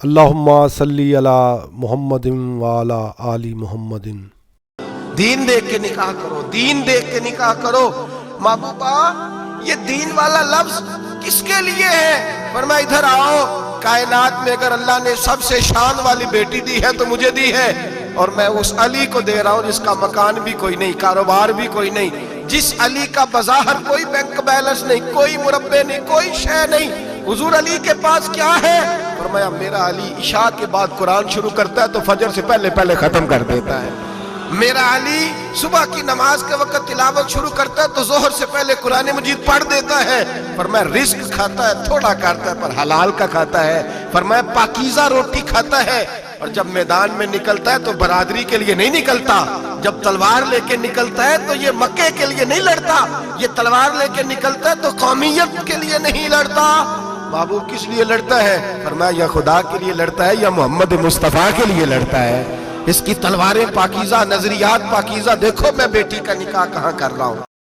اللہم صلی علی محمد وعلی آل محمد۔ دین دیکھ کے نکاح کرو، دین دیکھ کے نکاح کرو۔ محبوبہ یہ دین والا لفظ کس کے لیے ہے؟ فرمایا ادھر آؤ، کائنات میں اگر اللہ نے سب سے شان والی بیٹی دی ہے تو مجھے دی ہے، اور میں اس علی کو دے رہا ہوں جس کا مکان بھی کوئی نہیں، کاروبار بھی کوئی نہیں، جس علی کا بظاہر کوئی بینک بیلنس نہیں، کوئی مربع نہیں، کوئی شے نہیں۔ حضور علی کے پاس کیا ہے؟ فرمایا میرا علی عشاء کے بعد قرآن شروع کرتا ہے تو فجر سے پہلے ختم کر دیتا ہے۔ میرا علی صبح کی نماز کے وقت تلاوت شروع کرتا ہے تو ظہر سے پہلے قرآن مجید پڑھ دیتا ہے۔ فرمایا رزق کھاتا ہے، تھوڑا کھاتا ہے پر حلال کا کھاتا ہے۔ فرمایا پاکیزہ روٹی کھاتا ہے، اور جب میدان میں نکلتا ہے تو برادری کے لیے نہیں نکلتا، جب تلوار لے کے نکلتا ہے تو یہ مکے کے لیے نہیں لڑتا، یہ تلوار لے کے نکلتا ہے تو قومیت کے لیے نہیں لڑتا۔ محبوب کس لیے لڑتا ہے؟ فرمایا یا خدا کے لیے لڑتا ہے یا محمد مصطفیٰ کے لیے لڑتا ہے۔ اس کی تلواریں پاکیزہ، نظریات پاکیزہ۔ دیکھو میں بیٹی کا نکاح کہاں کر رہا ہوں۔